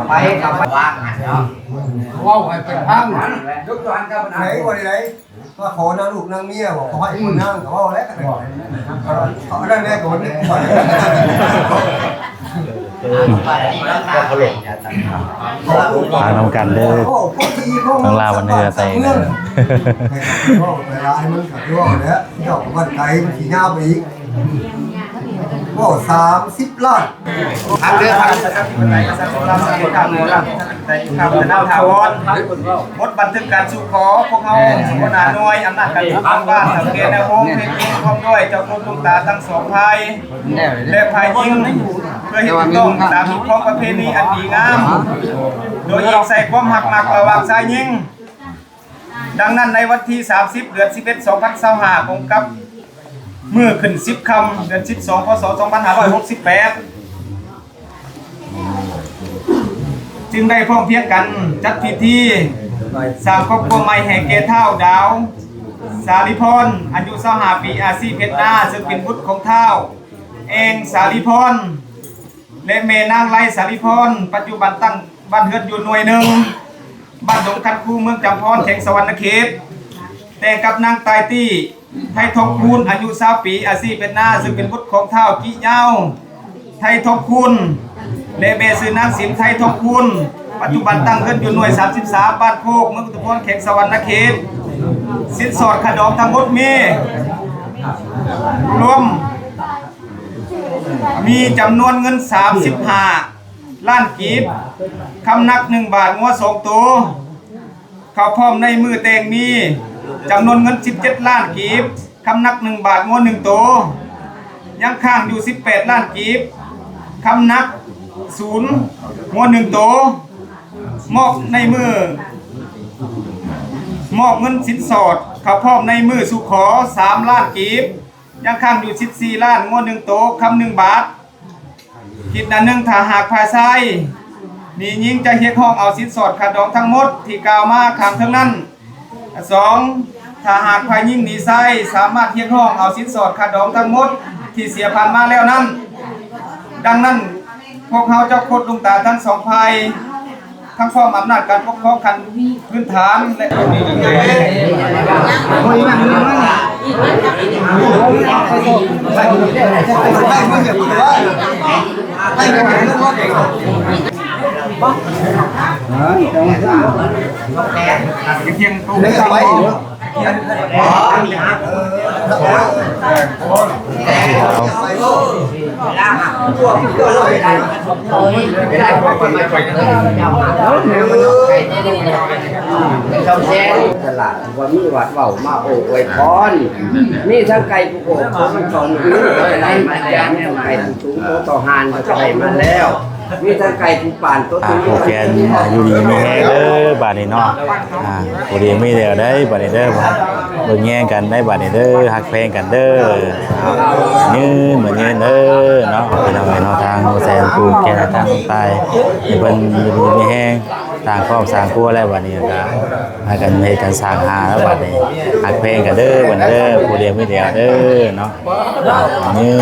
ไปกับว่างเนาะว่าไปเป็นพังยกตัวอันกับไหนวันไหนก็ขอนางลูกนางเมียบอกขอให้คนนั่งเขาแล้วกันเขาได้แม่ก่อนทางน้องกันเด้อน้องลาวันเนื้อใส่เวลามันขัดย่อแล้วเจ้าวันไกลมันขี่หน้าไปอีกก็30 ล้านทางเรือทางนาวถาวรมดบันทึกการสู่ขอพวกเขาหัวหน้าหน่วยอำนาจการปกครองบ้านสังเกตแนวโน้มเพลงพร้อมด้วยเจ้าคุณลุงตาทั้งสองภายและภายยิงเพื่อให้ถูกต้องตามที่พร้อมประเพณีอันดีงามโดยยิงใส่ความหักหมักระหว่างชายยิงดังนั้นในวันที่30 เดือน 11 2025ตรงกับเมื่อขึ้น10 ค่ำเดือน 12 พศ 2568จึงได้พร้อมเพรียงกันจัดพิธีสร้างครอบครัวใหม่แห่แก่เฒ่าดาวสาลิพรอายุ25 ปีอาชีพเพชรนาซึ่งเป็นบุตรของเฒ่าเองสาลิพรและแม่นางไล่สาลิพรปัจจุบันตั้งบ้านเฮือนอยู่หน่วยหนึ่งบ้านดงคันคูเมืองจำพรแข่งสวรรณเขตแต่กับนางตายตี้ไทยทองคูณอายุ20 ปีอาชีพเป็นนาซึ่งเป็นบุตรของเฒ่ากิเย้าไทยทองคูณและแม่ซื้อนางสินไทยทองคูณปัจจุบันตั้งขึ้นอยู่หน่วย33บ้านโคกเมืองอุทุมพรแข่งสวรรณเขตสินสอดขดองทั้งหมดรวมมีจำนวนเงิน35 ล้านกีบคำนัก1 บาทงัว2 ตัวเขาพร้อมในมือแต่งมีจำนวนเงิน17 ล้านกีบคำนัก1 บาทงัว1 ตัวยังข้างอยู่18 ล้านกีบคำนัก0งัว1 ตัวมอบในมือมอบเงินสินสอดเขาพร้อมในมือสุขอ3 ล้านกีบยังข้างอยู่14 ล้านงัว1 ตัวคำ1 บาทคิดอันหนึ่งถ้าหากภายซ้ายนี่ยิ่งจะเฮ็ดห้องเอาสินสอดขาดดองทั้งหมดที่กล่าวมาข้างทั้งนั้น2ถ้าหากภายยิ่งนี่ซ้ายสามารถเฮ็ดห้องเอาสินสอดขาดดองทั้งหมดที่เสียผ่านมาแล้วนั้นดังนั้นพวกเขาเจ้าโคตรลุงตาทั้งสองภายทั้งความอำนาจการปกครองขั้นพื้นฐานและเพียงตู้เล็กไปชาวแช่ตลาดว่ามีวัดเบามาโอ้ยพรมีทั้งไก่ผู้โกมันสอนอยู่อะไรมาแล้วไก่ผู้สูงต่อหานก็ไปมาแล้วมีทั้งไก่ผู้ป่านตัวโอเคอยู่ดีมีแห้งเด้อบาดนี้เนาะโอดีมีเดียวได้บาดนี้เด้อเบิ่งแย่งกันได้บาดนี้เด้อฮักเพลงกันเด้อยืนเหมือนยืนเด้อเนาะเป็นเอาไว้เนาะทางแซนปูแก่ทางใต้เพิ่นอยู่ดีมีแห้งต่างครอบสร้างครัวแล้วบาดนี้ก็ให้กันเฮ็ดกันสร้างหาแล้วบาดนี้ฮักเพลงกันเด้อบัดเด้อผู้เดียวมีเดียวเด้อเนาะยืน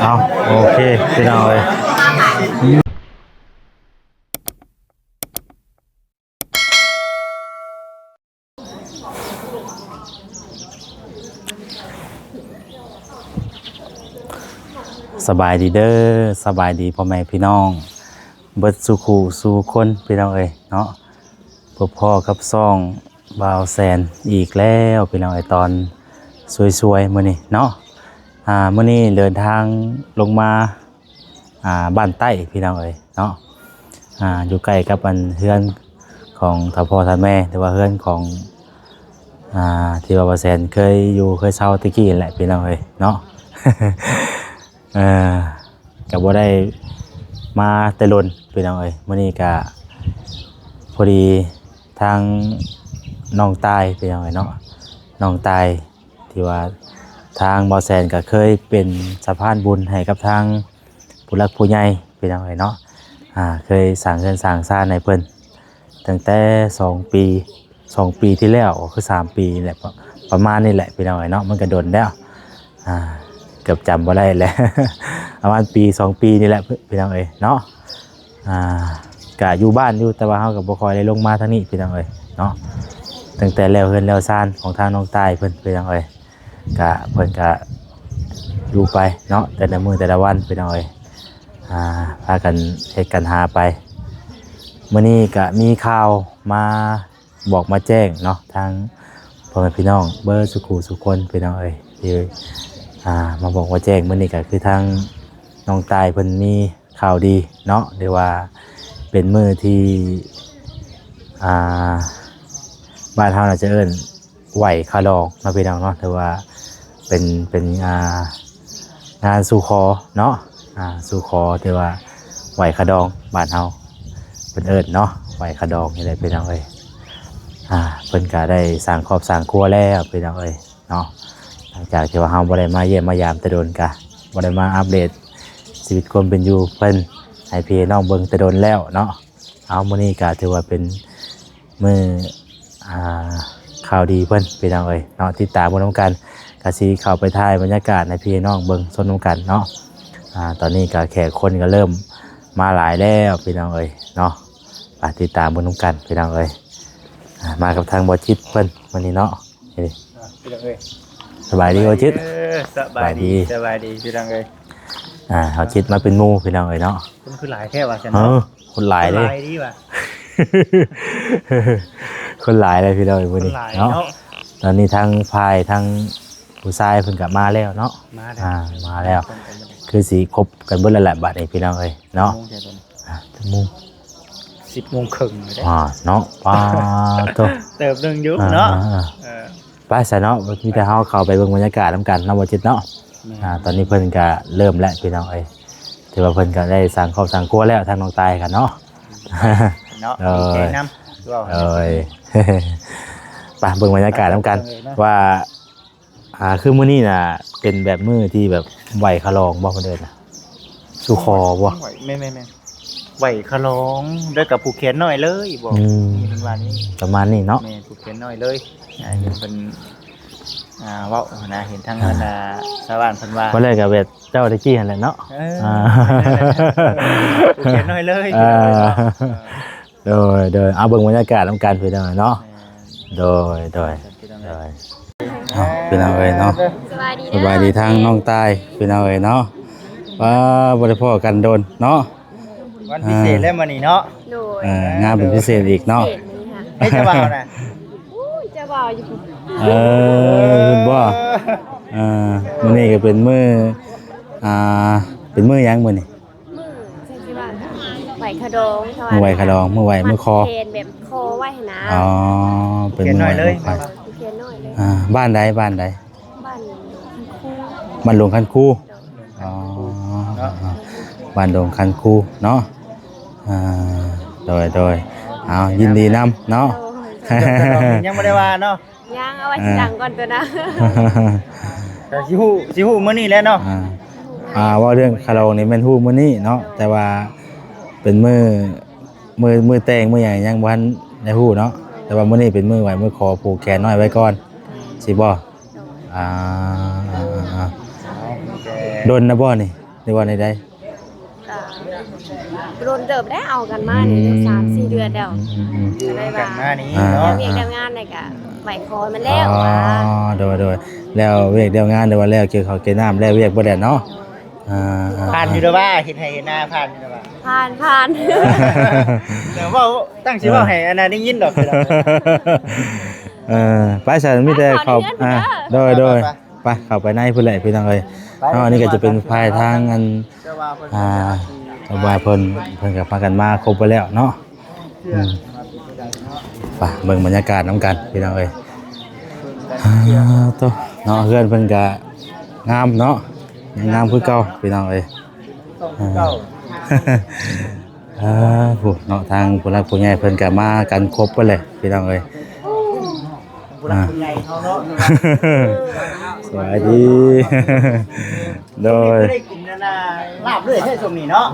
เอาโอเคพี่น้องเอ้ยสบายดีเด้อสบายดีพ่อแม่พี่น้องเบิดสู่คู่สู่คนพี่น้องเอ้ยเนาะพบพ่อกับซ่องบ่าวแสนอีกแล้วพี่น้องเอ้ยตอนสวยๆมื้อนี้เนาะมื้อนี้เดินทางลงมาบ้านใต้พี่น้องเอ้ยเนาะอยู่ใกล้กับอันเฮือนของท่าพ่อท่าแม่หรือว่าเฮือนของที่ว่าบ่าวแสนเคยอยู่เคยเช่าตะกี้แหละพี่น้องเอ้ยเนาะ ก็บ่ได้มาแต่ล้นพี่น้องเอ้ยมื้อนี้ก็พอดีทางน้องตายพี่น้องเอ้ยเนาะน้องตายที่ว่าทางบ่าวแสนก็เคยเป็นสะพานบุญให้กับทางผู้หลักผู้ใหญ่พี่น้องเอ้ยเนาะเคยสร้างเงินสร้างซ่านให้เพิ่นตั้งแต่2 ปีที่แล้วคือ3 ปีแหละป ประมาณนี้แหละพี่น้องเนาะมันก็โดนแล้วเกือบจำบ่ได้แล้ว ประมาณปี2ปีนี่แหละพี่น้องเนาะก็อยู่บ้านอยู่แต่ว่าเฮาก็บ่ค่อยได้ลงมาทางนี้พี่น้องเนาะตั้งแต่แล้วเฮือนแล้วซ่านของทางน้องตายเพิ่นพี่น้องก็เพิ่นก็อยู่ไปเนาะแต่ละมื้อแต่ละวันพี่น้องพากันเฮ็ดกันหาไปมื้อนี้ก็มีข่าวมาบอกมาแจ้งเนาะทางพ่อแม่พี่น้องเบอร์สุขุสุคนพี่น้องที่มาบอกว่าแจ้งมื้อนี้ก็คือทางน้องตายเพิ่นมีข่าวดีเนาะหรือว่าเป็นมื้อที่บ้านเฮาน่าจะเอิ้นไหวคาดองมาพี่น้องเนาะแต่ว่าเป็นงานสู่ขอเนาะสู่ขอที่ว่าไหวคาดองบ้านเฮาเป็นเอิ้นเนาะไหวคาดองนี่แหละพี่น้องเพิ่นก็ได้สร้างครอบสร้างครัวแล้วพี่น้องเนาะหลังจากที่ว่าเฮาบ่ได้มาเยี่ยมมายามแต่โดนกะบ่ได้มาอัปเดตชีวิตความเป็นอยู่เพิ่นให้พี่น้องเบิ่งแต่โดนแล้วเนาะเอามื้อนี้ก็ถือว่าเป็นมื้อข่าวดีเพิ่นพี่น้องเนาะติดตามเบิ่งนำกันก็สิเข้าไปถ่ายบรรยากาศให้พี่น้องเบิ่งชมนำกันเนาะตอนนี้ก็แขกคนก็เริ่มมาหลายแล้วพี่น้องเนาะไปติดตามเบิ่งนำกันพี่น้องมากับทางบอจิตเพิ่นวันนี้เนาะสบายดีบอจิตสบายดีพี่น้องเอ้ยเอาจิตมาเป็นหมู่พี่น้องเนาะคนคือหลายแค่ว่าฉันคนหลายเลยดีว่ะ คนหลายเลยพี่น้องวันนี้เนาะตอนนี้ทางพายทางผู้ชายเพิ่นกลับมาแล้วเนาะมาแล้วคือสีครบกันเบิดแล้วแหละบัดนี้พี่น้องเนาะ10:30นเลยเนาะป้าตัวเติบนึงอยู่เนาะไปซะเนาะมีแต่เฮาเข้าไปเบิ่งบรรยากาศนำกันเนาะบ่จิตเนาะตอนนี้เพิ่นก็เริ่มแล้วพี่น้องถือว่าเพิ่นก็ได้สร้างครอบสร้างครัวแล้วทางน้องตายกันเนาะเนาะดีใจนำไปเบิ่งบรรยากาศนำกันว่าคือมื้อนี้น่ะเป็นแบบมื้อที่แบบไหวคลองบ่เพิ่นเด้อน่ะสู่คอบ่แม่ไหวคลองด้วยกับผูกแขนน้อยเลยบ่นี่เป็นว่านี้ประมาณนี้เนาะแม่ผูกแขนน้อยเลยเห็นเพิ่นเว้านะเห็นทางนั้นชาวบ้านเพิ่นว่าบ่เลยก็แบบเจ้าตะกี้นั่นแหละเนาะผูกแขนน้อยเลยโดยเอาเบิ่งบรรยากาศนำกันพี่น้องเนาะโดยพี่น้องเนาะสบายดีทางน้องตายพี่น้องเนาะว่าบ่ได้พ้อกันโดนเนาะวันพิเศษแล้วมื้อนี้เนาะงานเป็นพิเศษอีกเนาะให้เจ้าบ่าวน่ะเจ้าบ่าวอยู่บ่มื้อนี้ก็เป็นมื้อเป็นมื้อหยังมื้อนี้ใช่ว่าไหวคดองมื้อไหวคดองมื้อไหวมื้อคอแบบคอไหวนะเป็นมื้อน้อยเลยเขียนน้อยเลยบ้านใดบ้านคูบ้านหลวงคันคูบ้านดงคันคูเนาะโดยเอายินดีนำเนาะยังไม่ได้ว่าเนาะยังเอาไว้ที่หลังก่อนตัวนะแต่สิฮู้มื้อนี้แล้วเนาะว่าเรื่องคาราโอนี่แม่นฮู้มื้อนี้เนาะแต่ว่าเป็นมื้อแต่งมื้อหยังยังบ่ทันได้ฮู้เนาะแต่ว่ามื้อนี้เป็นมื้อไหวมื้อขอผูกแขนน้อยไว้ก่อนสิบ่โดนนะบ่นี่ในวันใดโดนเติบได้เอากันมานี่3-4 เดือนแล้วได้ว่ามานี้เนาะเวียกงานนี่ก็ไหวคอมันแล้วโดยแล้วเวียกเดียวงานเดี๋ยวว่าแล้วเกี่ยวข้าวเกี่ยวน้ำแล้วเวียกบ่ได้เนาะผ่านอยู่แล้วว่าเห็นให้เห็นหน้าผ่านอยู่แล้วว่าผ่านเดี๋ยวว่าตั้งชื่อว่าให้อันนั้นได้ยินดอกไปซะมีแต่เข้าโดยไปเข้าไปในพุ่นแหละพี่น้องเอ้ยอันนี้ก็จะเป็นภายทางอันชาวบ้านเพิ่นก็พากันมาครบไปแล้วเนาะไปเบิ่งบรรยากาศนำกันพี่น้องเอ้ยโตเนาะเพื่อนเพิ่นก็งามเนาะงามคือเก่าพี่น้องเอ้ยผู้เนาะทางผู้หลักผู้ใหญ่เพิ่นก็มากันครบไปเลยพี่น้องเอ้ยผู้หลักผู้ใหญ่เฮาเนาะสวัสดีโดยได้กินอะไร ลาบเรื่อยให้สมนี่เนาะ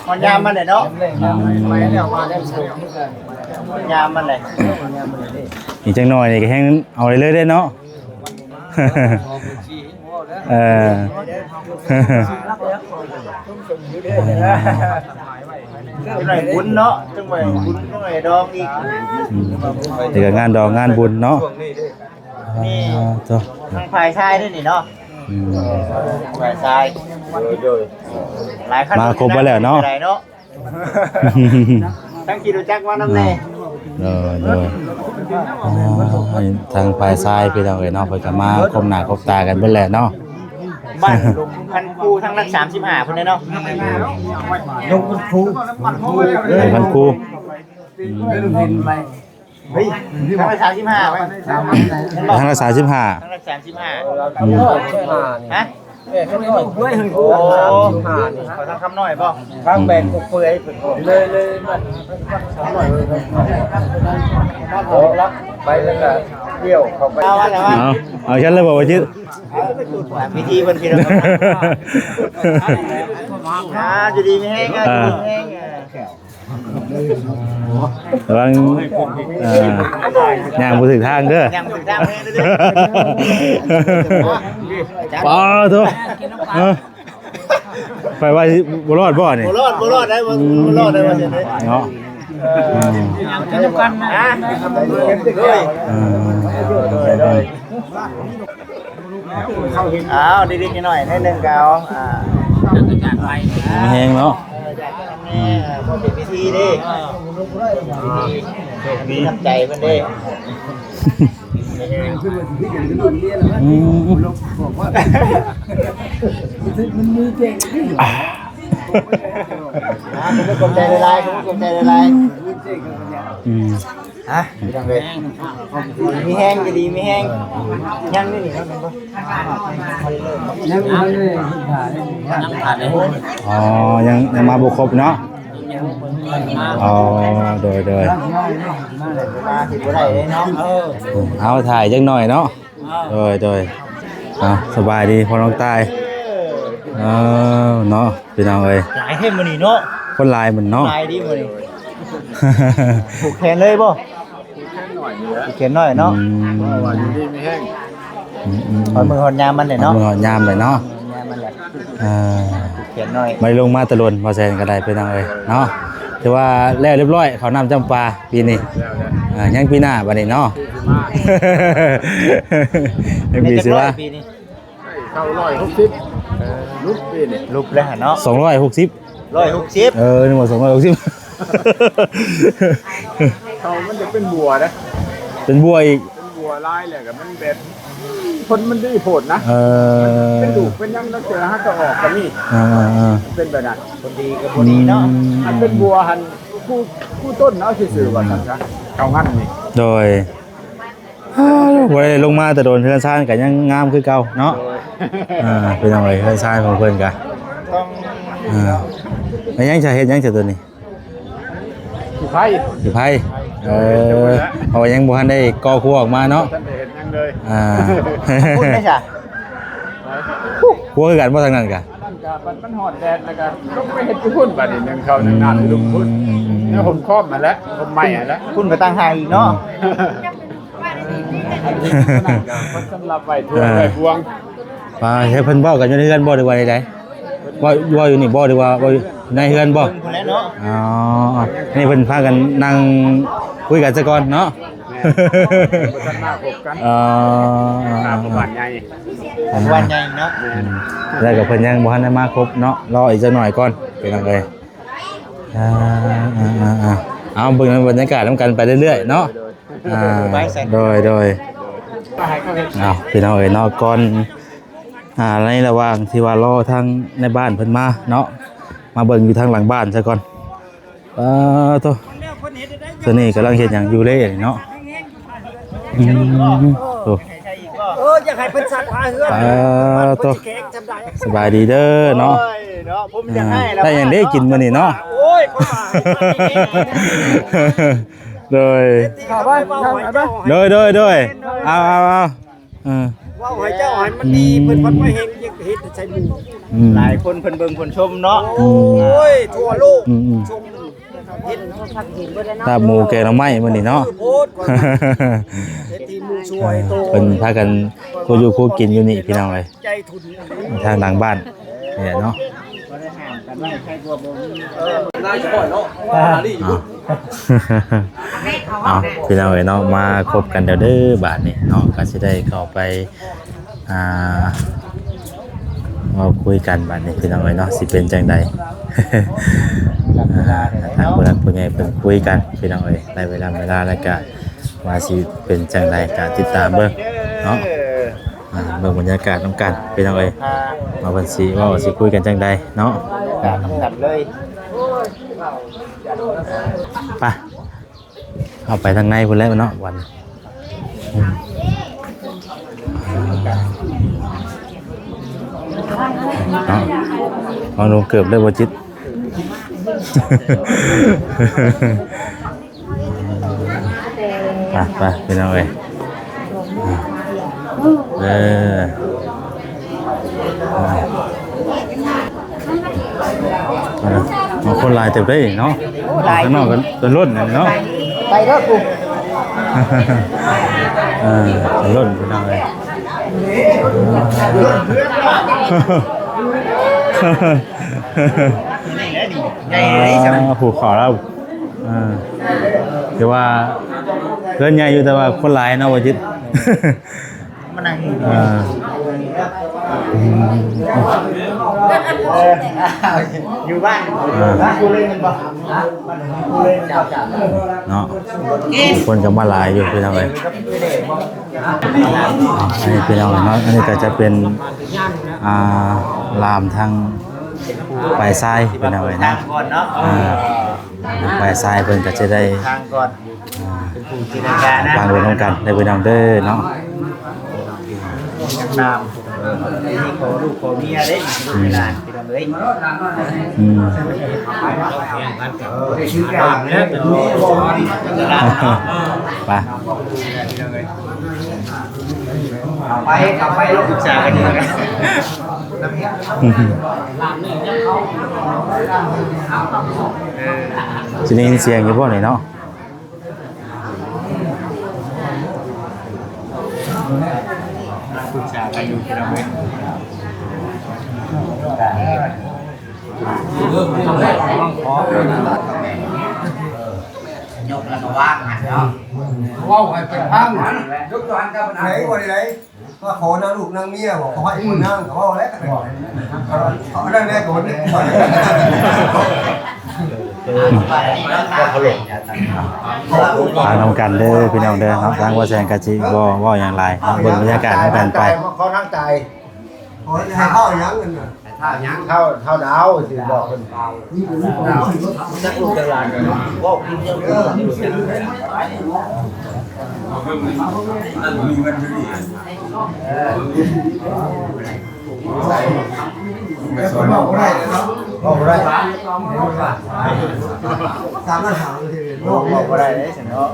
มันยามมันเลยเนาะยามมันเลย อีกจังหน่อยนี่ก็แห้งเอาเลยเลยได้เนาะจังหน่อยบุญเนาะจังหน่อยบุญจังหน่อยดองอีก เดี๋ยวงานดองงานบุญเนาะ นี่ทางฝ่ายชายด้วยนี่เนาะฝ่ายชายหลายขั้นทั้งกี่รู้จักว่าน้ำแน่ ทางฝ่ายซ้ายพี่น้องเอ้ยเนาะเพิ่นก็มาคมหน้าคมตากันเบิดแหละเนาะ บ้านลงพันครูทั้งรัก35คนเนาะลงพันครู พันครู เฮ้ยทั้งรัก35ไว้ทางละ35 ทั้งรัก35ฮะโอ้ขอทางคำหน่อยป่ะข้างแบนเปื่อยเลยรับไปแล้วก็เดี่ยวเข้าไปเอาฉันเลยบอกว่าชื่อ พิธีบนพิธีจะดีไม่แห้งระวังย่างบ่ถึงทางเด้อย่างถึงทางเด้อป้าโตไปว่าบ่รอดบ่นี่บ่รอดได้บ่รอดได้ว่าซั่นเนาะกินกันนะดีๆหน่อยให้นึงก็เอาแห้งเนาะพอเป็นพิธีดิมีน้ำใจเพิ่นดิมันมีเก่งผมกลมใจละลายฮะยังเลยมีแห้งจะดีมีแห้งยังนี่นี่ยังผ่านเลยอ๋อยังมาบ่ครบเนาะอ๋อโดยมาสิบ่ได้เนาะเอาถ่ายจังหน่อยเนาะโดยสบายดีพอน้องตายเนาะพี่น้องเอ้ยหลายเฮ็ดมื้อนี้เนาะคนลายเหมือนเนาะลายดีมื้อนี้ผูกแขนเลยบ่ผูกแขนหน่อยเนาะว่าอยู่ดีไม่แห้งหอนมือหอนยามมันเลยเนาะมือหอนยามเลยเนาะยามมันแหละผูกแขนหน่อยไม่ลงมาตะลนพอแซนก็ได้พี่น้องเอ้ยเนาะแต่ว่าแล้วเรียบร้อยเขานำจำปาปีนี้ยังปีหน้าบัดนี้เนาะยังปีสิว่าเข้า160ลุกปีนี่ลุกแล้วเนาะ260นึกว่า260เขามันจะเป็นบัวนะเป็นบัวอีกเป็นบัวลายแหละกับมันแบบคนมันได้โผดนะเป็นดูเป็นยังนักเสือฮักก็ออกก็มีเป็นแบบนั้นคนดีกับคนดีเนาะมันเป็นบัวหันคู่ต้นเนาะซื่อๆว่าซั่นซะเขางั้นนี่โดยบ่ได้ลงมาแต่โดนเฮือนซ่านก็ยังงามคือเก่าเนาะเป็นจังได๋เฮือนซ่านของเพิ่นก็ต้องยังจะเฮ็ดยังจะตัวนี้อยู่ไผเอายังบ่ทันได้ก่อครัวออกมาเนาะท่านได้เห็นยังเลยพูดได้จ้ะครัวคือกันบ่ทางนั้นกะมันฮอดแดดแล้วก็ต้องไปเฮ็ดอยู่พุ่นบัดนี้นึงเข้านึงน้ำลุกพุ่นแล้วผมครอบมาแล้วผมใหม่แล้วพุ่นก็ตั้งหายอีกเนาะมันสำหรับไว้ทั่วไว้พวงว่าให้เพิ่นเว้ากันอยู่ในเฮือนบ่ดีกว่าใดว่าอยู่นี่บ่ดีกว่าในเฮือนบ่อ๋อนี่เพิ่นพากันนั่งคุยกันซะก่อนเนาะบ่ทันมาพบกันบ้านใหญ่เนาะแล้วก็เพิ่นยังบ่ทันได้มาครบเนาะรออีกจักหน่อยก่อนเป็นจังได๋เอาเบิ่งบรรยากาศนำกันไปเรื่อยๆเนาะโดยพี่น้องเอ้ยเนาะก่อนในระหว่างที่ว่ารอทางในบ้านเพิ่นมาเนาะมาเบิ่งอยู่ทางหลังบ้านซะก่อนตัวนี้กำลังเฮ็ดหยังอยู่เลยเนาะอยากให้เพิ่นสัตว์พาเฮือนสบายดีเด้อเนาะผมอยากให้ได้หยังได้กินมื้อนี้เนาะโอ้ย โดย เข้าไปเข้าไป โดยเอาอืม ว่าให้เจ้าให้มันดีเพิ่นเพิ่นบ่เห็นยังเฮ็ดใส่หมู่ หลายคนเพิ่นเบิ่งเพิ่นชมเนาะ โอ้ยทั่วโลกชมเห็น ถ้าหมูแกงหน่อไม้มื้อนี้เนาะ โพดเฮ็ดที่หมู่ช่วยโต เพิ่นพากันคู่อยู่คู่กินอยู่นี่พี่น้องเอ้ย ใจทุน ทางหลังบ้านเนี่ยเนาะ ได้เฉพาะเนาะ เอาพี่น้องเอ้ยเนาะมาคบกันเด้อบาดนี้เนาะก็สิได้เข้าไปมาคุยกันบาดนี้พี่น้องเอ้ยเนาะสิเป็นจังใด ทางผู้หลักผู้ใหญ่เพิ่นคุยกันพี่น้องเอ้ยได้เวลาแล้วก็ว่าสิเป็นจังใดก็ติดตามเบิ่งเนาะเบิ่งบรรยากาศนำกันพี่น้องเอ้ยมาเพิ่นสิเว้าสิคุยกันจังใดเนาะ การทำกันเลย ไปเอาไปทางในพุ่นแล้วเนาะวันเนาะมองลงเกือบเลยบ่จิต ไปพี่น้องเอ้ยมาคนลายเต็มได้เนาะข้างนอกกันล้นเนาะ ไปเด้อกู กันล้นพี่น้องเอ้ยผูกคอแล้วแต่ว่าเพื่อนใหญ่อยู่แต่ว่าคนหลายเนาะว่าจิต มานั่งอยู่บ้านกูเล่นบ่บ้านกูเล่นจับ เนาะคนก็มาหลายอยู่พี่น้องเอ้ยอันนี้พี่น้องเนาะอันนี้ก็จะเป็นลามทางปลายทรายพี่น้องเอ้ยนะ ก่อนเนาะ ปลายทรายเพิ่นก็จะได้ ทางก่อนเป็นผู้จินตนาการนะ วางไว้ร่วมกันได้พี่น้องเด้อเนาะ ตามนี่ขอลูกขอเมียได้ลูกเวลาพี่น้องเอ้ย ไป กลับไปเราปรึกษากันอยู่กัน สิได้ยินเสียงอยู่บ่นี่เนาะ ปรึกษากันอยู่พี่น้องเอ้ย ยกแล้วก็ว่างหันเนาะ ว้าวให้เป็นพังยกตัวอันกับไหนกว่าไหนก็ขอนางลูกนางเมียบอกขอให้คนนั่งเขาว่าแล้วกันเขาได้แน่ก่อนเนี่ย ทางนำกันเด้อพี่น้องเด้อเนาะทางว่าแซงกะจิบ่อย่างไรเนาะเบิ่งบรรยากาศนำกันไป เขานั่งใจ ขอให้เข้ายังเงินน่ะ ถ้ายัง เท่าดาวสิบอกเพิ่น จักลูกจักหลานกันว่ากินเยอะบอกได้เนาะ บอกได้ สามารถถามเลย บอกได้เลยสิเนาะ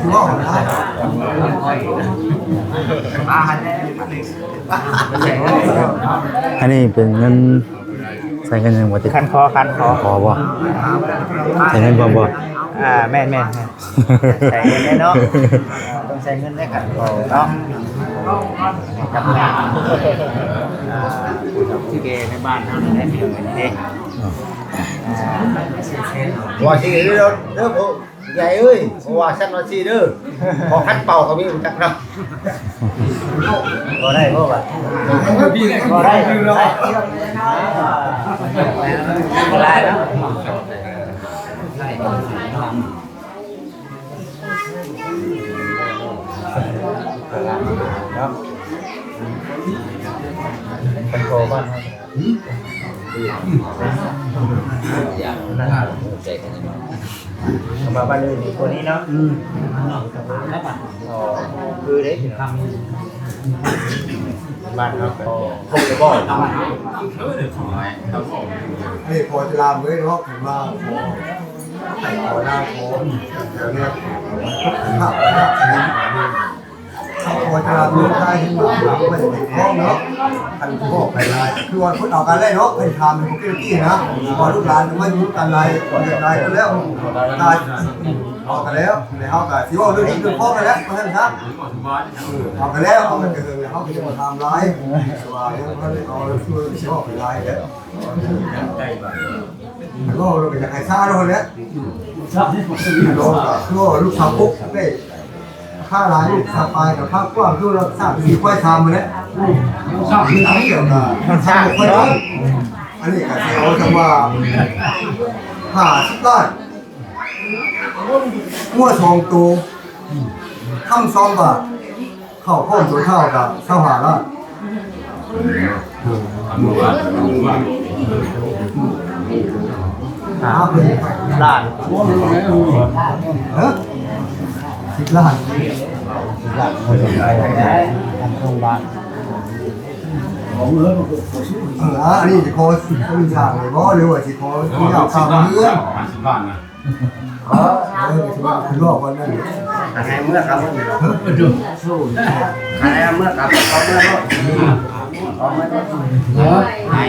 คือว่าของได้ อันนี้เป็นเงินใส่เงินยังบ่ติด คันคอ ขอบ่ใส่เงินบ่ แม่นใส่เงินได้เนาะต้องใส่เงินได้คันคอเนาะทำงานที่เกในบ้านเฮานี่ได้พี่น้องเด้ว่าสิเด้อใหญ่เอ้ยเพราะว่าฉันว่าสิเด้อพอคัดเป่าก็มีจักเนาะบ่ได้บ่ว่าบ่ได้บ่ได้เนาะเนาะเป็นโคบ้านมาบ้านเลยนี่คนนี้เนาะคือได้ทำบ้านครับคงจะบ่อย นี่พอจะลามไว้เนาะมา ไอ้ขอหน้าโคนเดี๋ยวเนี่ยภาพเขาโคจะรับรู้ได้ที่มาไม่ได้ห้องเนาะท่านพ่อไปไล่คือว่าคนเอากันเลยเนาะเป็นทำเป็นคุกกี้นะพอลูกหลานไม่ยุ่งกันไรเรียนไรกันแล้วตายออกกันแล้วในห้องกันสิว่าเรื่องนี้เรื่องพ่อกันแล้วท่านครับออกกันแล้วเอากันเกินเขาจะมาทำร้ายสบายเขาเลยเอาเรื่องที่ชอบไปไล่แล้วก็เราไปจากไอ้ซ่าเราเนี่ยลูกสาวปุ๊บได้ข้าร้านลูกสาวไปกับข้าวกว้างคือเราสร้างสีควายทำมาเนี่ยสร้างที่เกี่ยวกับสร้างควายทำอันนี้ก็จะเอาคำว่า50 ล้านงัว2 ตัวทำ2 บาทเข้าพ่อตัวเท่ากับ25 ล้านล้าน เฮ้ย10 ล้านล้านคนไปทำบ้าน อันนี้จะโค้ชต้องมีฉากเลยเพราะเร็วกว่าจะโค้ชต้องอยากทำเรื่องคือรอบวันนั้น อะไรเมื่อครับอะไรเมื่อครับเขาเมื่อรถเขาเมื่อรถ ถ่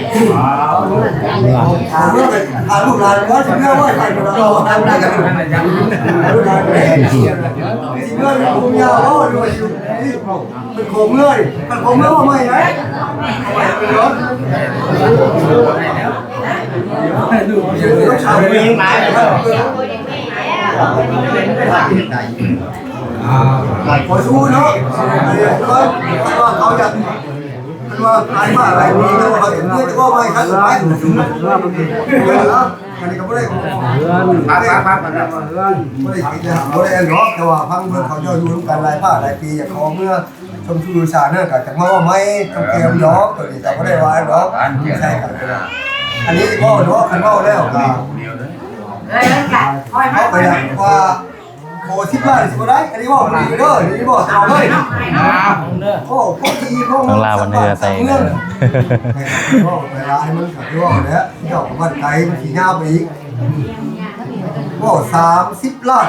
ายรูปหลานว่าจะเพื่อว่าใครจะรอทำได้กันรูปหลานเมื่อผมยาวว่าด้วยเป็นโคมเลยเป็นโคมแล้วว่าไม่ไหมเป็นรถชาวเมืองไหนขอสู้เนาะเขาอยากว่าขายมาอะไรนี่ก็เขาเห็นด้วยก็ไม่ครับสุดท้ายอันนี้ก็ไม่ได้พักไม่ได้คิดจะไม่ได้หรอกแต่ว่าพังเมื่อเขาย่ออยู่ร่วมกันรายภาครายปีอย่างเขาเมื่อชมชูชาเนี่ยกับจากว่าไม่ต้องเกมล้อตัวนี้แต่ไม่ได้ว่าหรอกใช่ครับอันนี้ก็ล้อคันเล่าแล้วเขาไปว่าโอ้10 ล้านสิบได้อันนี้บอกดีเด้อนี่บอกเอาเลยโอ้พวกที่พวก ต้องลาวันเรือไป ก็เวลาให้มันกับที่ว่าเนี่ยที่เราบ้านไกลมันขี่หน้าไปอีกก็30 ล้าน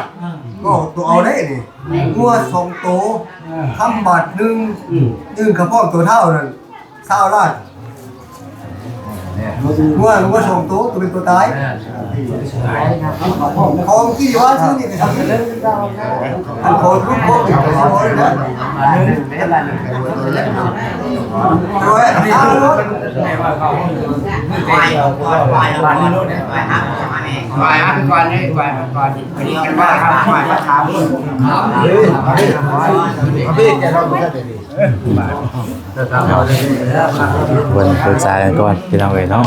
ก็ตัวเอาได้นี่งัว2 ตัวทำบาท1กระเพาะตัวเท่านั้น20 ล้านงัว2 ตัวเป็นตัวตายของกี่วันซื้อนี่ไปทำกันเลยอันโคตรพวกเป็นตัวน้อยนะโอ้ยเอารถไปก่อนเลยไปก่อนนี่กันว่าครับไปมาถามพี่แกเราไม่ได้ดีวันปรึกษากันก่อนพี่น้องเอ๋ยเนาะ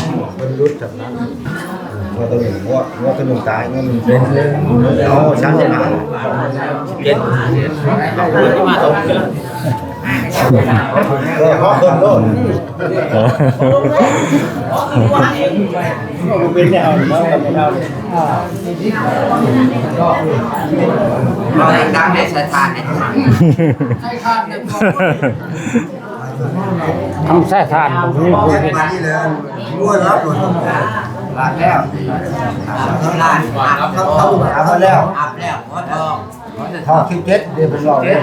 ว่าตัวหนึ่งว่าตัวหนึ่งตายว่ามันเป็นเอาชั้นจะมาเก็ตเพราะคนโลดเป็นแนวมาเป็นแนวเราเองดังในสถานในทำแท้ทานนี่เลยงัวรับหมดลาแล้วลาเขาแล้วอัพแล้วพอทองทองคิวเจ็ดเดี๋ยวเป็นหลอกเลย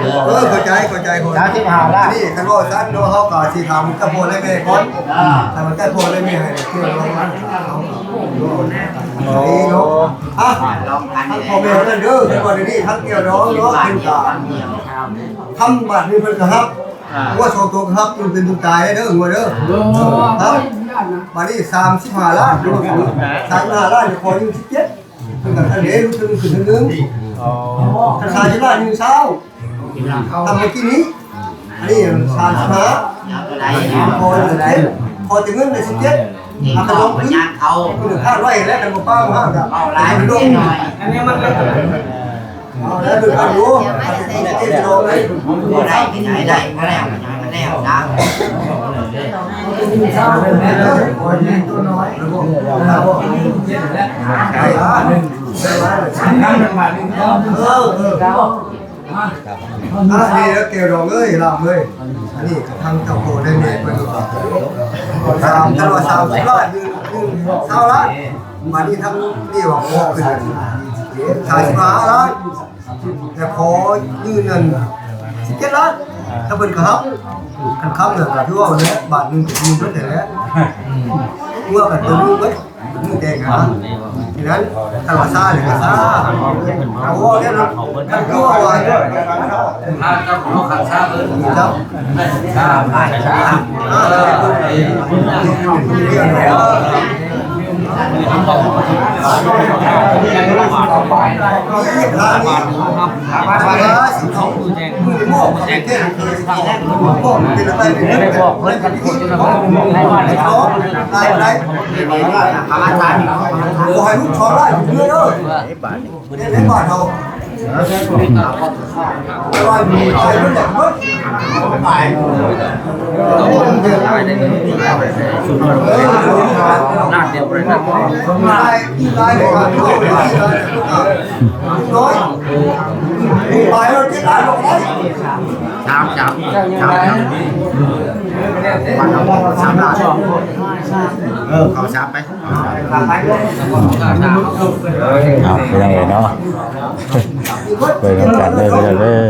เข้าใจคนนี่คันว่าสั้นโน้เขาก่อสีทำกระโปรงเลยแม่คนทำมันกระโปรงเลยแม่ให้เชื่อเรานี่เนาะอ่ะทั้งพ่อแม่นั่นเด้อทั้งวันนี้ทั้งเกี่ยวน้องเนาะเป็นกาทำบัตรนี่เป็นกระฮับว่าโชว์ตัวกระฮับมันเป็นตุ่มตายเด้อหัวเด้อครับมานี่35 ล้านดู35 ล้านคอยอยู่17เป็นกันอันนี้รู้สึกขึ้นนึงถ้า30 ล้าน1เช้าทำเมื่อกี้นี้อันนี้35พอจะเงินได้17อาขนมขึ้นคือคาดไว้แล้วกันบ่ป้าบ่ห้ามกับมันลงอันนี้มันแล้วดูกันดูที่จะลงเลยได้ก็แล้วนะตัวน้อยนี่แล้วเกี่ยวดองเอ้ยลำเลยอันนี้ทางเจ้าโคได้เมย์เป็น30 ล้านยืน20 ล้านมานี่ทั้งนี่ว่าโอ้คือ ขาย15 ล้านแต่ขอยืนเงิน17 ล้านถ้าเป็นครับคันครับเนี่ยก็ถือว่าเนี่ยบาทนึงก็ยืนเบิดแต่แล้วเมื่อกันตัวนึงเบิดมือแดงนะทีนั้นถ้าว่าซ่าเนี่ยก็ซ่าเอาว่าเนี่ยนะมันก็ว่าว่าถ้าก็ขอขัดซ่าเบิดครับซ่าผ่านซ่าเรื่องแล้วน่าเดียวเลยนะได้เลยครับน้อยไปเราจะได้ลงได้จับวันเรา3 ล้านเขา3ไปเอาไปยังไงเนาะไปกันเลย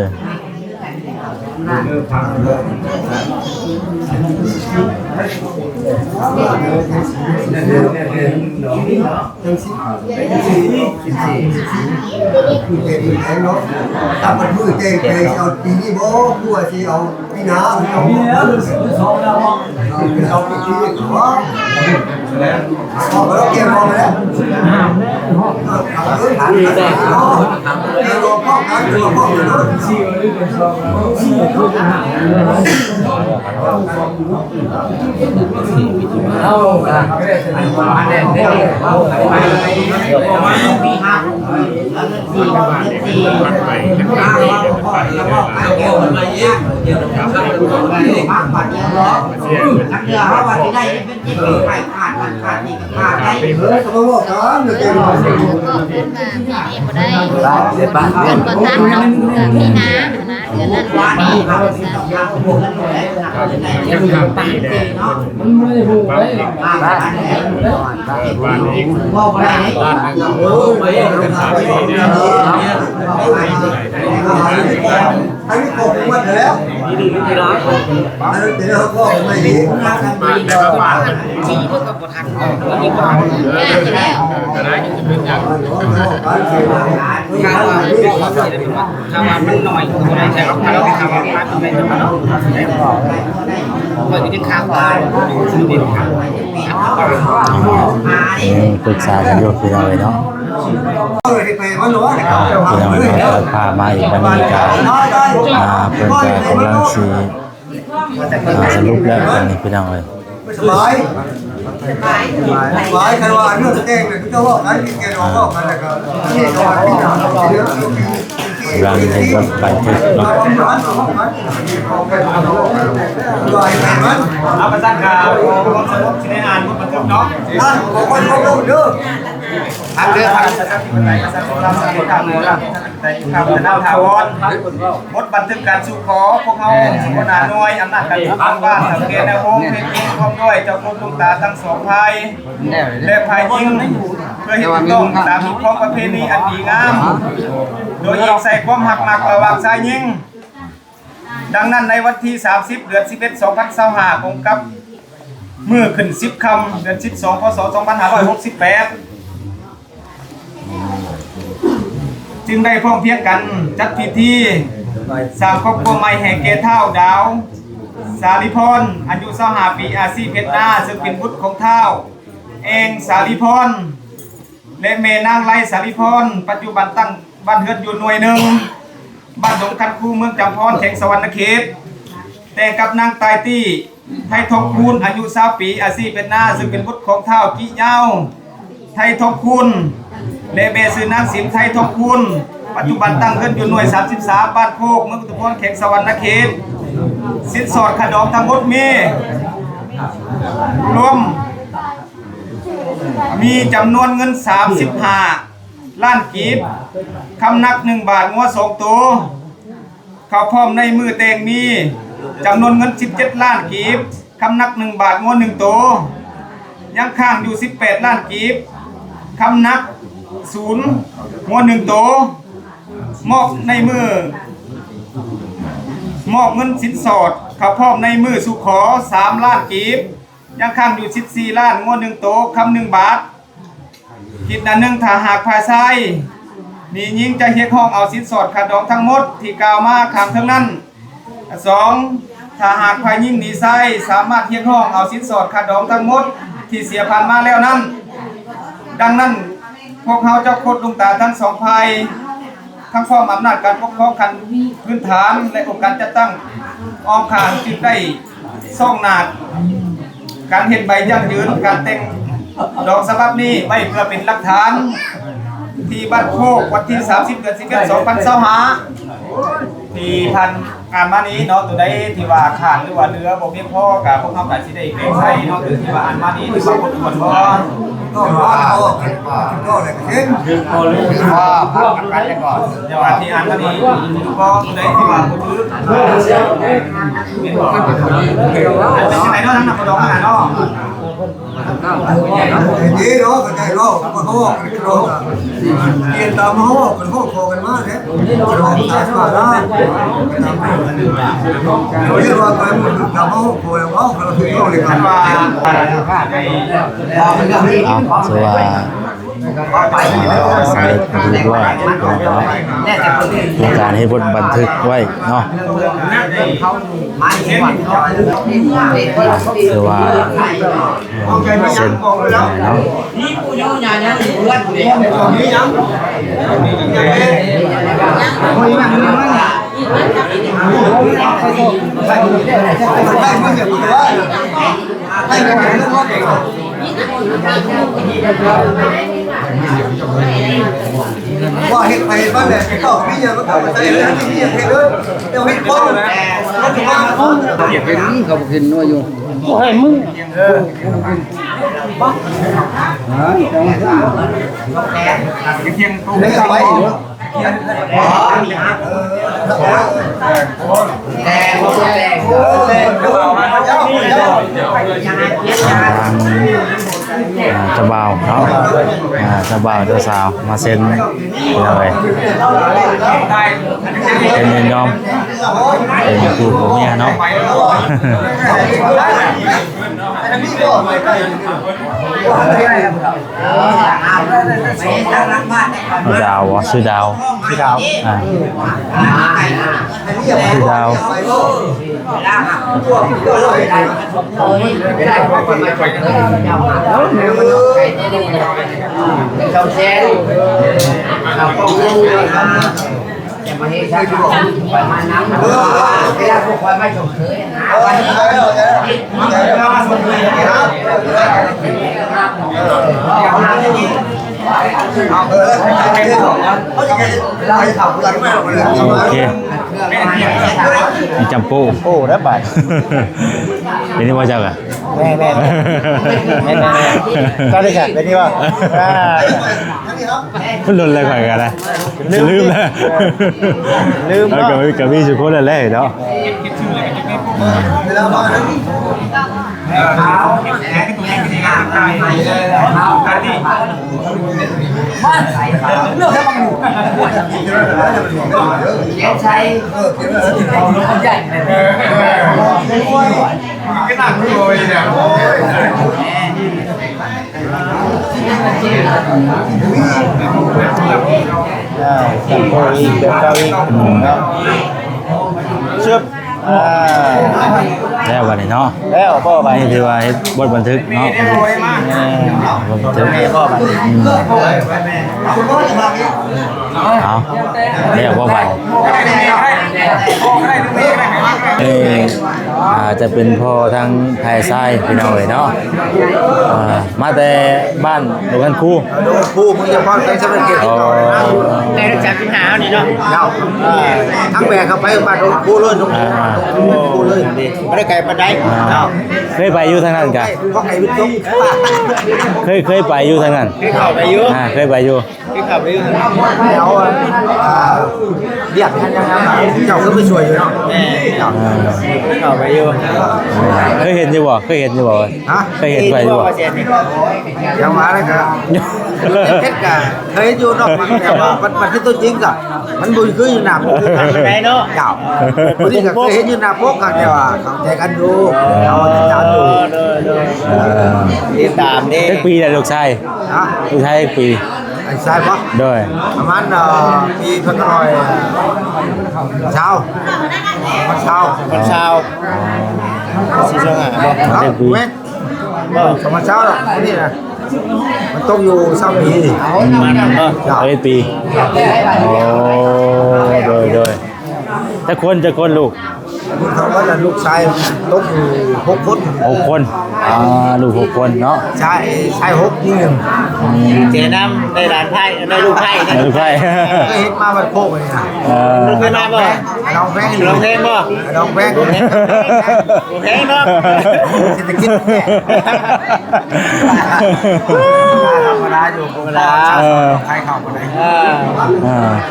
ทำมันมือเก่งเอาปีนี้บ่กลัวสิเอาปีหน้าเอาปีนี้ว่าเราเก็บพอแล้วเราป้องกันเราป้องกันเอาอันนี้เดี๋ยวเขาบอกกันเดี๋ยวเก็บก็ขึ้นมาปีนี้บ่ได้เงินบ่ทันเนาะมีนานะเดือนนั้นปียังทำปีเลยมันไม่ได้พูดเลยบ้านนี้บ้านโอ้ยไม่ได้ทำปีเนี่ยอันนี้กบมันแล้วอันนี้เป็นเขาก็ไม่ดีแต่ก็บ้านจีก็กับทันนี่บ้านก็ได้จะเป็นอย่างถ้าว่ามันหน่อยก็ได้แต่เราไปทำบ้านไม่ได้เนาะก็จะข้าวซื้อเด็ดขาดปรึกษากันอยู่พี่น้องเนาะพี่น้องพามาอีกวันนี้ก็เพิ่นก็กำลังสิสรุปแล้ววันนี้พี่น้องเอ้ยสบายใครว่าเรื่องเก่งเนี่ยก็ว่ากันเก่งก็กันแล้วก็นี่ก็ว่าพี่น้องรังให้กับบันทึกเนาะเอาไปตั้งกาความสงบที่ได้อ่านบทบันทึกเนาะบอกว่าเขาเด้อทางเรือทางสังคมไทยสังคมเราสังคมทางโน้นแต่ทางแต่เน่าถาวรบทบันทึกการสู่ขอพวกเขาสุขนาน้อยอำนาจการปกครองบ้านสังเกตในโฮมเพลงพร้อมด้วยเจ้าคุณลุงตาทั้ง2ภัยและภัยยิงเพื่อให้ถูกต้องตามที่ของประเพณีอันดีงามโดยยิงใส่ความหักมักระหว่างชายหญิงดังนั้นในวันที่30เดือน11 2025ตรงกับเมื่อขึ้น10ค่ำเดือน12พศ2568จึงได้พร้อมเพรียงกันจัดพิธีสร้างครอบครัวใหม่แห่แก่เท้าดาวสาลิพรอายุ25 ปีอาชีพเพชรนาซึ่งเป็นบุตรของเท้าเองสาลิพรและแม่นางไลสาลิพรปัจจุบันตั้งบ้านเฮือนอยู่หน่วยหนึ่งบ้านดงคันคูเมืองจำพรแข่งสวรรณเขตแต่กับนางตายตี้ไทยทองคูณอายุ20 ปีอาชีพเป็นนาซึ่งเป็นบุตรของเท้ากิเย้าไทยทองคูณและแม่ชื่อนางสิมไทยทองคูณปัจจุบันตั้งเฮือนอยู่หน่วย33บ้านโคกเมืองจำพรแข่งสวรรณเขตสินสอดขนมทั้งหมดรวมมีจำนวนเงิน35 ล้านกีบคำนัก1 บาทงัว2 ตัวเขาพร้อมในมือแต่งมีจำนวนเงิน17 ล้านกีบคำนัก1 บาทงัว1 ตัวยังข้างอยู่18 ล้านกีบคำนัก งัว1ตัวมอบในมือมอบเงินสินสอดข้าวพร้อมในมือสุขอ3 ล้านกีบยังค้างอยู่14 ล้านงัว1ตัวคำ1 บาทคิดหนึ่งถ้าหากภายซ้ายนี่ยิ่งจะเรียกห้องเอาสินสอดค่าดอกทั้งหมดที่กล่าวมาข้างทั้งนั้น2ถ้าหากภายยิ่งหนีไซสามารถเรียกห้องเอาสินสอดค่าดอกทั้งหมดที่เสียผ่านมาแล้วนั้นดังนั้นพวกเขาเจ้าโคตรลุงตาทั้งสองภายทั้งความอำนาจการปกครองกันพื้นฐานและองค์การจัดตั้งออมขานจึงได้ซ่องนาดการเห็นใบยั่งยืนการแต่งดอกฉบับนี้ไว้เพื่อเป็นหลักฐานที่บ้านโคกวันที่30 เดือน 11 2025ที่ท่านอ่านมานี้เนาะตัวใดที่ว่าขาดหรือว่าเหลือบ่เพียงพอกับพวกเขาก็สิได้แก้ไขเนาะที่ว่าอ่านมานี้ที่ว่าครบถ้วนบ่ก็เลยเช่นภาพประกันก่อน อย่าว่าที่อ่านมานี้บ่ตัวใดที่ว่าบ่ถือเป็นบ่เป็นจังไดเนาะทั้งนักดองอ่านเนาะ นี่เนาะก็ใจร้องก็เขาบอกกันร้องเรียนตามเขาบอกกันเขาโคกันมากเลยร้องตามมาได้เรียกว่าไปหมดตามเขาโคแล้วเขาเราถึงเขาเลยกันว่า ถือว่าสำเร็จดีด้วยในการให้บทบันทึกไว้เนาะถือว่าเซ็นเนาะว่าเห็ดไปบ้านแหละไปต่อพี่ยังก็ต่อมาใส่เลยพี่ยังเห็ดเลยเดี๋ยวเห็ดป้อนรถมาป้อนเขากินนัวอยู่ให้มึงเที่ยงตู้ เล็กไปจะเบาเนาะจะเบาเจ้าสาวมาเซ็นเลยเป็นยินยอมเป็นครูของเมียเนาะดาววะชื่อดาวชื่อดาวชื่อดาวเราแชร์เราก็จะมาให้ชาติไปมาน้ำเวลาพวกคอยไม่ชมเคยนะวันนี้โอเคจำปู โอ้แล้วบาด เป็นนี่ว่าจังอ่ะ แม่ก็ได้กันเป็นนี่ว่า มันลนอะไรกันนะลืมแล้วลืมกับพี่สุโขทัยแล้วเนาะเลี้ยงใช้ใหญ่ก็หนักเลยเนี่ยสังโฆอีกเดินเก้าอีกเชื่อแล้ววันนี้เนาะ แล้วพ่อไป นี่ถือว่าบทบันทึกเนาะบทบันทึก พ่อไป เอาเรียกว่าบัตรจะเป็นพ่อทั้งภายซ้ายพี่น้องเลยเนาะมาแต่บ้านโรงงานครู ผู้มึงจะพ่อได้สำเร็จเกี่ยวกับแต่เราจับปัญหานี่เนาะทั้งแบกเข้าไปบ้านโรงครูเลยโรงครูเลยไม่ได้ไกลปันได เคยไปอยู่ทางนั้นกัน เพราะไก่วิจุก เคยไปอยู่ทางนั้น เข้าไปอยู่ เคยไปอยู่ เข้าไปอยู่แล้วเรียกท่านยังไงเจ้าก็ไปช่วยอยู่เนาะเข้าไปอยู่ เคยเห็นอยู่บ่เคยเห็นอยู่บ่ ฮะ เคยเห็นไปอยู่บ่ ยังมาเลยครับ เพชรก็เคยอยู่นอกแต่ว่ามันที่ตัวจริงก็มันบุญคืออยู่หน้าพวกคือไหนเนาะเจ้าคนที่ก็เคยเห็นอยู่หน้าพวกกันแต่ว่าเขาใจกันดูเราติดตามดูติดตามนี่ เจ็ดปีเลยลูกชาย ฮะ ลูกชายเจ็ดปี ไอ้ชายปะ ด้วย ประมาณปีพันร้อยเช้าวันเช้าสี่ชั่วโมงครับเว้ยสมัยเช้าหรอกนี่นะมันต้องอยู่3 ปีเจ็ดปีโอ้โดยจะคนลูก เขาว่าลูกชายตกอยู่6 คน 6 คนลูก6 คนเนาะ ชาย6นี่เจน้ำในร้านไพ่ในลูกไพ่ ลูกไพ่ เคยเห็นมาบัดโคกเลยนะลูกเคยมาบ่น้องแพงน้องแพงบ่น้องแพงแพงเนาะเศรษฐกิจธรรมดาอยู่ธรรมดาใครเข้ามาได้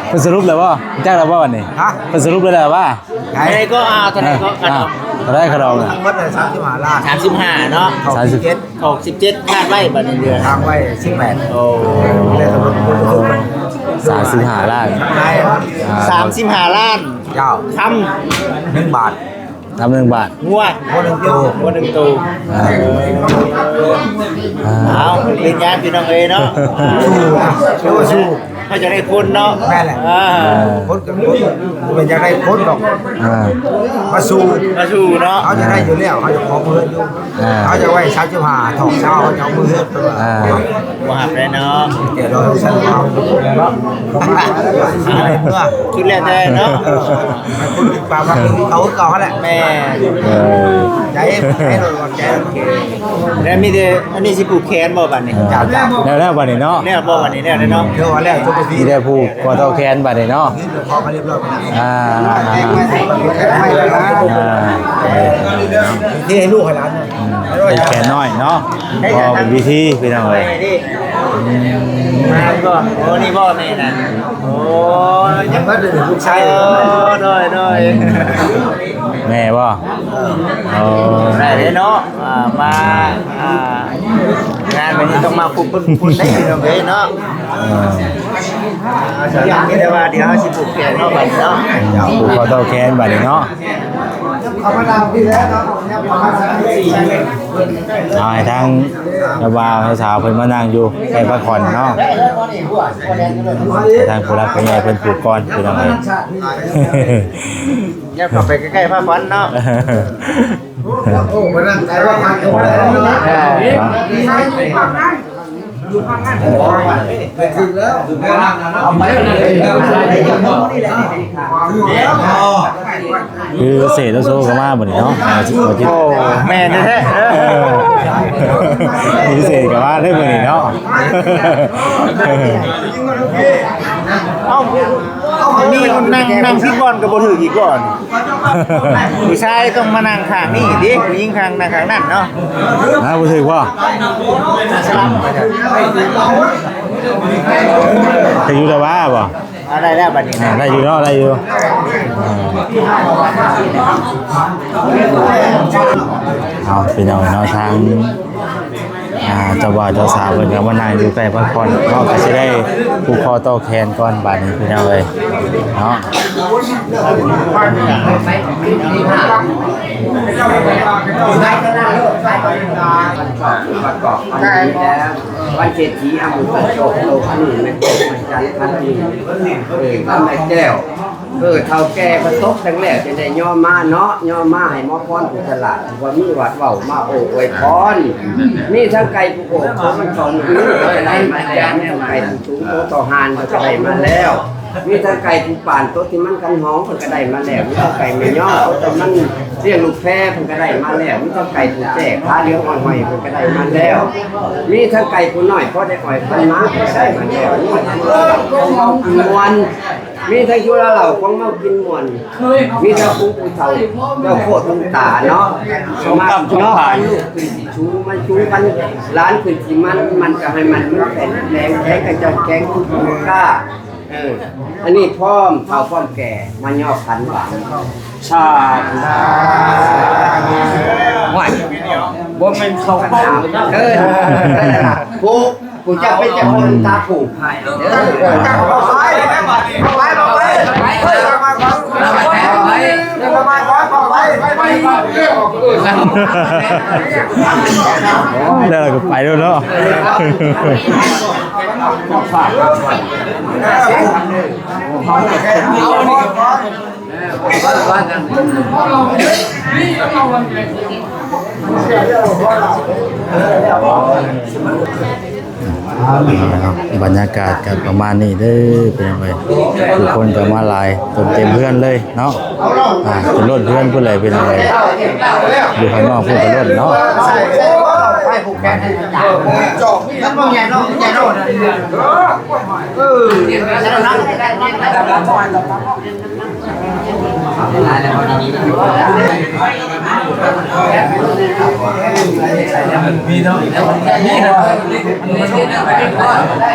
เป็นสรุปเลยว่าจ้างเราว่าวันนี้เป็นสรุปเลยแหละว่าใครก็เท่าไหร่ก็ได้ขนมทั้งหมดเลย35 ล้าน 35เนาะ67คาดไว้บัดนี้เดือน ทางไว้18โอ้เลยสำหรับคนคือ35 ล้าน35 ล้านเจ้าคำ1 บาท1 บาทงวด1ตูเอาเป็นญาติพี่น้องเอ้ยเนาะสู้เขาจะได้คนเนาะ แม่แหละคนกับคนเป็นจะได้คนหรอกมาสู้เนาะเขาจะได้อยู่แล้วเขาจะขอมืออยู่เขาจะไว้35ถอกเช้าเขาจะเอามือเฮ็ดตัวว่าหับได้เนาะเดี๋ยวเราสั่นเอาเนาะอะไรเมื่อชุดแรกได้เนาะคนกินปลามาเขาเก่าแหละแม่ใจให้เราใจโอเค แล้วมีแต่อันนี้สิผูกแขนบ่บัดนี้แล้วบัดนี้เนาะเนี่ยบ่บัดนี้เนี่ยเนาะเดี๋ยววันแรกจบไปที่ได้ผูกคอเท่าแขนบัดนี้เนาะพอมาเรียบร้อยที่ให้ลูกให้หลานแขนน้อยเนาะก็เป็นวิธีพี่น้องเอ้ยมาก็โอ้นี่บ่แม่น่ะโอ้ยังก็เป็นลูกชายด้วยแม่บ่ได้เนาะมางานวันนี้ต้องมาพูดได้พี่น้องเอ้ยเนาะอย่างนี้ได้ว่าเดี๋ยวสิผูกแขนเนาะบัดเนาะผูกคอเท่าแขนบัดนี้เนาะเอามาดามที่แล้วเนาะให้ทางระบาให้สาวเพิ่นมานั่งอยู่ใกล้พักผ่อนเนาะทางผู้รักผู้ใหญ่เพิ่นผูกก่อนพี่น้องเอ้ยอย่าเข้าไปใกล้ๆพระพันเนาะโอ้มานั่งใจว่าพันก็ได้เนาะไปถึงแล้วเอาไปเลยคือเศษโซก็มาบ่นี่เนาะแม่แท้คือเศษก็มาได้บ่นี่เนาะนี่คนนั่งพิบอลกับบถืออีกก่อนผู้ชายต้องมานั่งข้างนี่ดิผู้หญิงข้างนั่งข้างนั่นเนาะบ่ถือว่าจะอยู่ได้ว่าบ่ได้แล้วบัดนี้ได้อยู่เนาะได้อยู่เอาพี่น้องเนาะทางเจ้าบ่าวเจ้าสาวเพิ่นก็มานั่งอยู่ใกล้พักผ่อนเนาะก็สิได้ผูกคอต่อแขนก่อนบัดนี้พี่น้องเอ้ยเนาะวันเศรษฐีอามุตโชคโลกนี่ไม่ตกมันจันทันทีท่านนายแก้วเท่าแก่ประสบทั้งแหล่จะได้ย่อมาเนาะย่อมาให้หมอพรผู้ฉลาดว่ามีวัดเว้ามาโอ้อวยพรมีทั้งไก่ผู้โอ้มันสอนอยู่ได้มาแล้วแนวไก่ผู้สูงโตต่อหานก็ได้มาแล้วมีทั้งไก่ผู้ป่านโตที่มันกันห้องก็ได้มาแล้วมีทั้งไก่แม่ย่อแต่มันเรียกลูกแพร่เพิ่นก็ได้มาแล้วมีทั้งไก่ผู้แจกพาเลี้ยงอ่อนหอยเพิ่นก็ได้มาแล้วมีทั้งไก่ผู้น้อยพอได้อ่อยพันม้าก็ได้มาแล้วมีทั้งเมากินมวนมีทั้งยุราเหล่าของเมากินมวนมีทั้งผู้เฒ่าเจ้าโคตรลุงตาเนาะมาเนาะลูกคือสิชูมันชูกันร้านคือสิมันก็ให้มันแข็งแรงแข็งกระจอกแข็งทุกกล้าอันนี้พร้อมเฒ่าพร้อมแก่มาย่อพันหวังชาห่วยบ่แม่นเข้าเป้าผู้ กูจะเป็นจะคนตาผูกแล้วเราก็ไปด้วยเนาะ นะครับบรรยากาศกันประมาณนี้เด้อเป็นยังไงทุกคนก็มาหลายจนเต็มเพื่อนเลยเนาะจะลดเพื่อนผู้ใดเป็นยังไงอยู่ข้างนอกพูดจะลดเนาะ ไปผูกแขนให้จบแล้วมึงใหญ่เนาะใหญ่เนาะแล้วนั่งมีเนาะมีเนาะ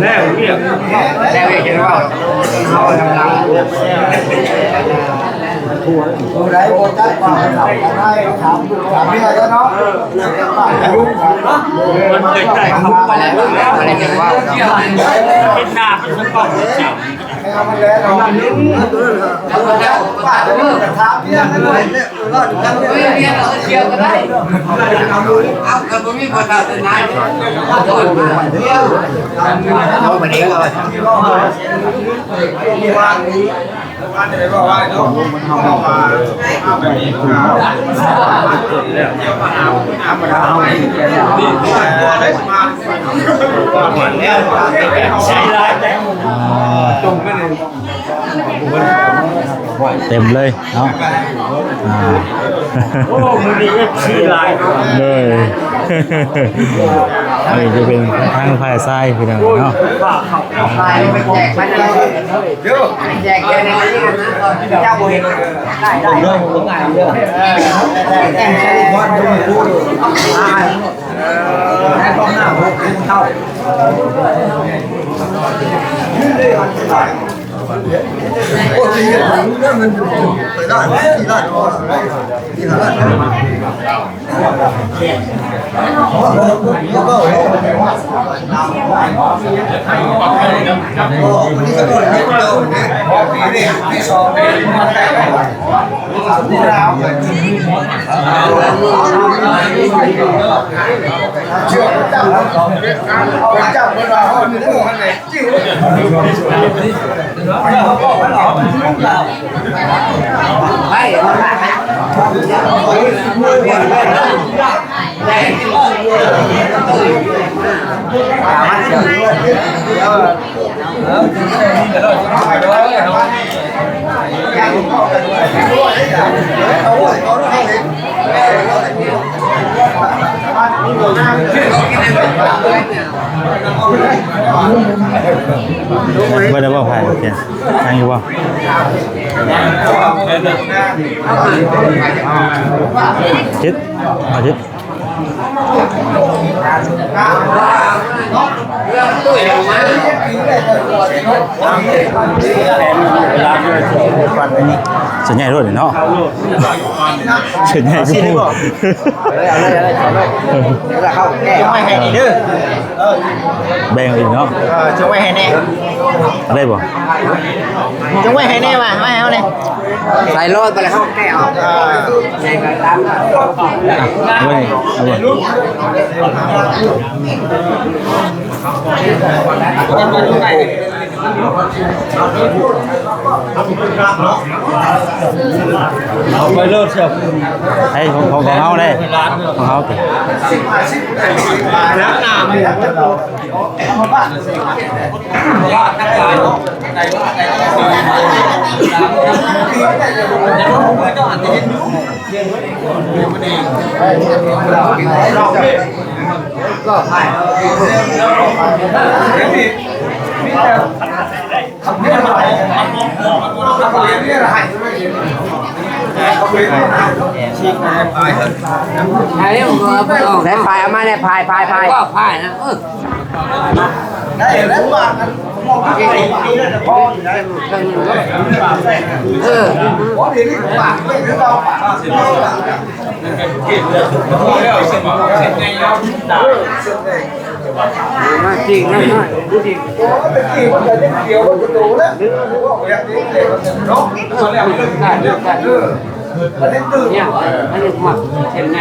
แน่เรียกแน่เรียกว่าเอาทำงานตัวไหนโบจัดป่าได้ถามพี่อะไรเนาะมันเด็กได้ครับไปแล้วอะไรกันว่าเป็นหน้าเป็นก้อนจับเอามาแล้วเราป้าจะนี่ถามพี่อะไรเนี่ยรอดกันเลยเรียนเราเชียวก็ได้เอากันบ่มีคนตาตื่นนายเอาไปเดี๋ยวเลยวันจะไปบอกว่าเนาะเอามาเอาแบบนี้เดี๋ยวมาเอานี่ได้มาก่อนแล้วใช่ไรตรงไม่เลย เต็มเลยเนาะโอ้มันดีก็ชี้ลายเลยนี่จะเป็นทางภายซ้ายพี่น้องเนาะ ไปแจกไปเลยเดี๋ยวแจกแค่นี้นะเจ้าบุญได้เรื่องของงานเรื่องแจกแค่นี้วันดูดูให้ต้องหน้าพวกเท่าโอ้ยเรื่องมันไปได้ที่ได้ที่ได้ไม่ได้ว่าผ่านโอเคนั่งอยู่ว่าชิดมาชิดเสียใหญ่ด้วยเนาะเสียใหญ่ก็พูดไม่ให้นี่เด้อแบ่งอีกเนาะจะไม่ให้แน่ได้ป่ะจะไม่ให้แน่มาไม่เอาเลยใส่รถไปเลยเขาแก้ออกใส่กระตามเอาไปเอาไปเอาไปเลิศเชียวไอ้ของเขาได้ของเขาติแล้วหน้าไม่ก็ใช่ ได้พายเอามาได้พายก็พายนะได้แล้วมาพออยู่ได้พอดีนี่ปากไม่ถึงเราปากมาจริงนะดูดิโอ้ตะกี้มันจะเกี่ยวกับตัวแล้วนึกว่าแบบนี้เลยเนาะตัวแล้วเรื่องการมันเล่นตื่นเนี่ยมันหมักเห็นไง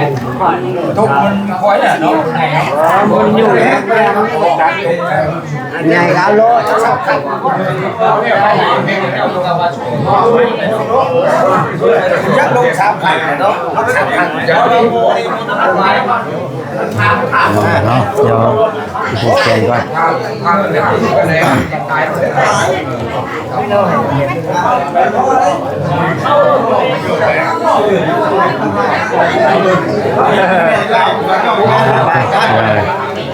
ทุกมันคอยแหละเนาะมันอยู่แล้วมันตกกันใหญ่แล้วโลยักษ์ลงสามพันเนาะลงสามพันเดี๋ยวเราเนาะเดี๋ยวผูกแขนก่อน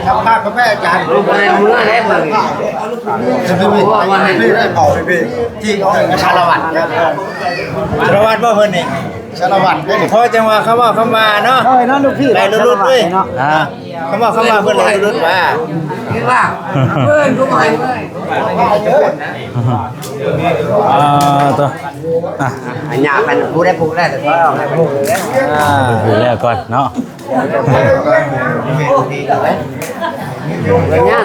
ทำบ้านพ่อแม่อาจารย์รู้ไหมเมื่อไรบ้างจะเป็นวันนี้ได้เผาพี่ที่ชาละวัดชาละวัดบ่เพิ่นนี่ชาละวัดพอจังหวะเขาว่าเขามาเนาะเนาะลูกพี่ได้รุ่นด้วยเขาว่าเขามาเพิ่นได้รุ่นว่าคิดว่าเพิ่นรู้ไหมตัวหยาบมันพูดได้พูดได้แต่ก็เอาให้พูดผูกแล้วก่อนเนาะเลยเนี่ย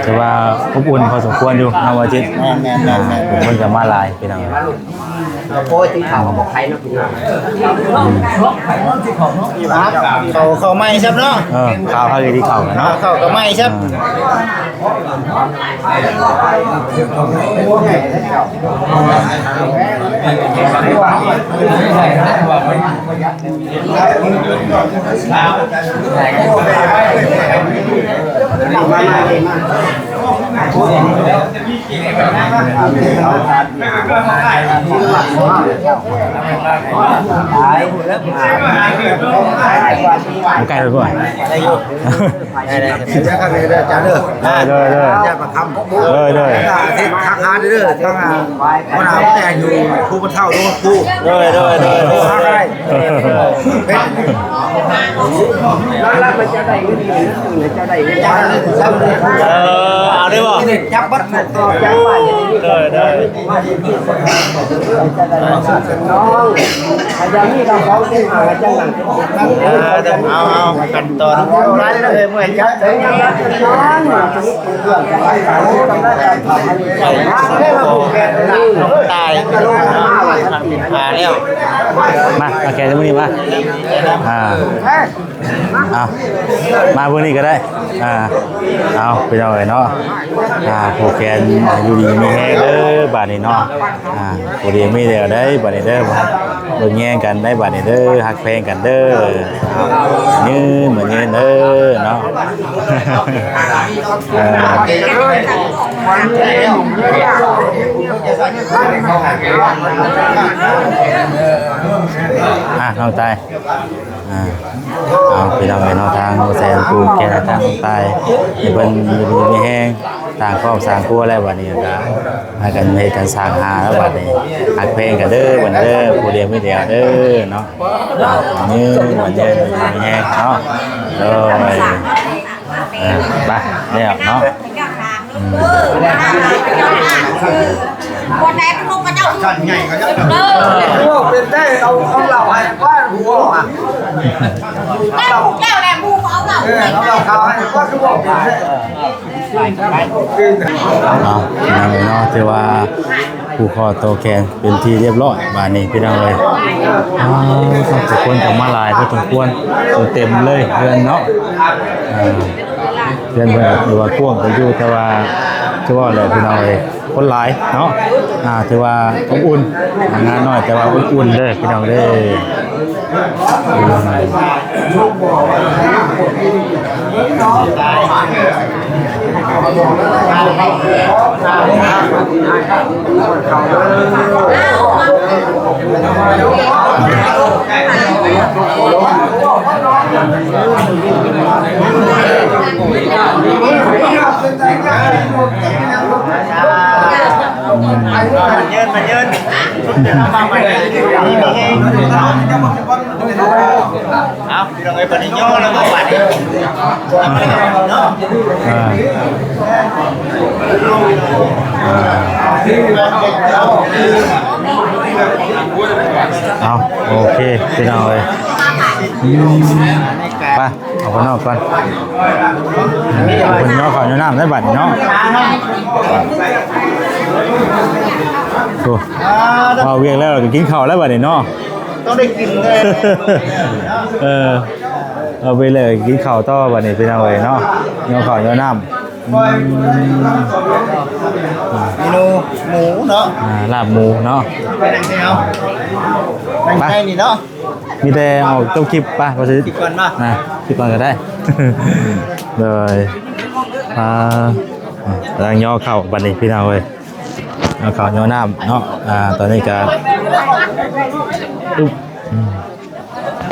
ถือว่าอบอุ่นพอสมควรอยู่นวจิตผมเพิ่งจะมาลายพี่น้องโอ้ยที่เขาบอกใครนะพี่เขาไม่ใช่เนาะข้าวอยู่ที่เขาเนาะเขาก็ไม่ใช่ไกลไปก่อนได้จ้าเด้อจะมาทำที่ทางการเด้อทางวันอาแต่อยู่ครูบรรเทาโดนครูทางอะไรแล้วมันจะได้เงินจะได้เงินเอาได้บ่จับบัตรต่อจับบ้านน้องอาจารย์นี่เราฟ้องที่มาอาจารย์เอากันต่อทั้งร้านเลยเมื่อจับเลยน้องตายแล้วมาแกจะมื้อนี้มามามื้อนี้ก็ได้เอาไปเอาไว้เนาะผูกแขนอยู่ดีมีแฮงเด้อบาดนี้เนาะผู้ดีมีเด้อได้บาดนี้เด้อเบิ่งแย่งกันได้บาดนี้เด้อฮักแพงกันเด้อยืนเหมือนยืนเด้อเนาะน้องตายเอาไปทำไงเนาะทางแสนกูแกทางตายเป็นมีแห้งต่างครอบสร้างครัวแล้ววันนี้ก็ให้กันให้กันสร้างหาแล้ววันนี้หักเพลงกันเด้อวันเด้อผู้เดียวไม่เดียวเด้อเนาะยืนวันยืนมีแห้งเนาะเลยไปเนี่ยเนาะคนไหนเป็นลูกกระเจ้ากันใหญ่กระเจ้าเป็นได้เอาเหล่าให้ว่าหัวแก้วแหลมบูเอาเหล่าเราเขาให้ว่าคือบอกเนาะที่ว่าผู้คอโตแคนเป็นที่เรียบร้อยบ้านนี้พี่น้องเลยทุกคนจะมาลายก็ต้องควรเต็มเลยเดือนเนาะเดือนแบบหรือว่ากว้างไปอยู่แต่ว่าคือว่าอะไรพี่น้องเลยคนหลายเนาะถือว่าอบอุ่นงานน้อยแต่ว่าอุ่นเลยพี่น้องเลยเ มันเยินมาใหม่เอาพี่น้องเอ้ยปนิโยแล้วก็หวานนี่เนาะ เอาโอเคพี่น้องเลยไปเอาคนนอกก่อนคนนอกขอน้ำได้บัตรเนาะโอ้เอาเวียงแล้วเราก็กินข้าวแล้วบัตรเนาะ ต้องได้กินเลย เอาไปเลยกินข้าวต่อบัตรนี้พี่น้องเลยเนาะเนาะข้าวเนาะน้ำ เมนูหมูเนาะ ลาบหมูเนาะ ไปนั่งที่เอานั่งใกล้นี่เนาะ มีแต่เอาต้มคลิปป่ะก็ซื้อ ติดก่อนป่ะ คลิปก่อนก็ได้ เลยร่างย่อเข่าบัดนี้พี่น้องเลยย่อเข่าย่อน้ำเนาะตอนนี้ก็อุ๊บ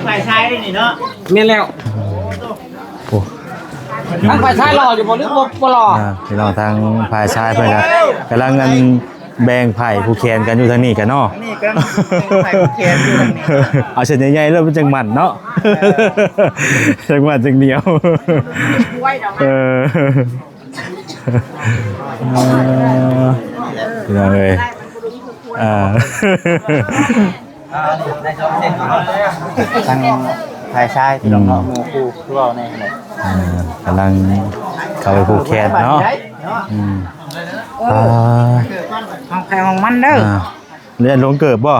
ฝ่ายชายนี่เนาะ เมียนแล้ว โอ้ ทั้งฝ่ายชายหล่ออยู่บ่หรือบ่หล่อ พี่น้องทางฝ่ายชายเพื่อนกันกำลังเงินแบ่งไผ่ผู้แคนกันอยู่ทางนี้กันเนาะ นี่ก็ไข่เค็มอยู่นี่ เอาเส้นใหญ่ๆเริ่มเป็นจังหมันเนาะ จังหมันจังเดียวพี่น้องเลยทางฝ่ายชายพี่น้องเนาะหมูคู่คือเอาในไหน กำลังเข้าไปผูกแขนเนาะห้องใครห้องมันเด้อ เรียนลงเกิดบ่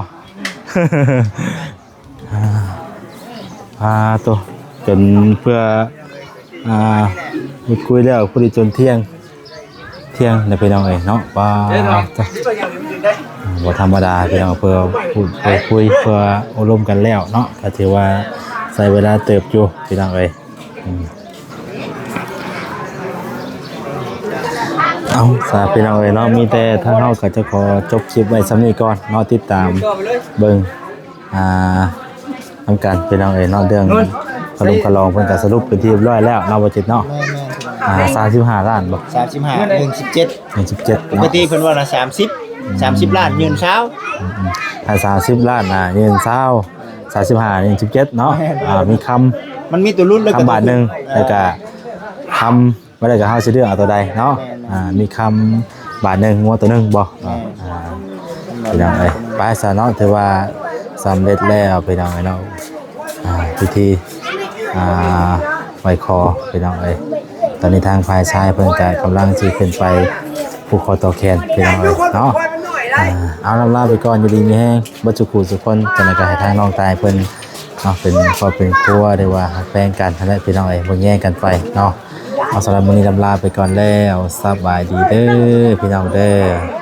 ตัวจนเพื่อมีคุยแล้วคุยจนเที่ยงในพี่น้องเอ้ยเนาะว่าบ่ธรรมดาพี่น้องเพื่อพูดเพื่อคุยเพื่ออบรมกันแล้วเนาะก็ถือว่าใช้เวลาเติบอยู่พี่น้องเอ้ยเอาสาพี่น้องเอ้ยเนาะมีแต่ทางเฮาก็จะขอจบคลิปไว้ซ้ำนี้ก่อนเนาะติดตามเบิ่งทำการพี่น้องเอ้ยเนาะเรื่องขนมกะลองเพิ่นก็สรุปเป็นที่เรียบร้อยแล้วเนาะบ่จิตเนาะ35ล้านบ่ 35 17 ปกติเพิ่นว่าละ30ล้านยืนเช้า ถ้า30ล้านเงิน20 35นี่17เนาะมีคำ มันมีตัวรุ่นแล้วก็ คำบาทนึงแล้วก็คำบ่ได้ก็เฮาสิเลือกเอาตัวใดเนาะมีคำบาทนึงงัวตัวนึงบ่พี่น้องเอ้ยไปซะเนาะถือว่าสำเร็จแล้วพี่น้องเอ้ยเนาะพิธีไหว้คอพี่น้องเอ้ยตอนนี้ทางฝ่ายชายเพิ่นก็กำลังสิขึ้นไปผูกคอต่อแขนพี่น้องเอ้ยเนาะเอาลาไปก่อนอยู่ดีมีแฮงบ่จุกุทุกคนจังได๋ก็ให้ทางน้องตายเพิ่นเนาะเป็นครอบเป็นครัวได้ว่าฮักแพงกันนั่นแหละพี่น้องเอ้ยบ่แย่งกันไปเนาะเอาสำหรับมื้อนี้ลาไปก่อนแล้วสบายดีเด้อพี่น้องเด้อ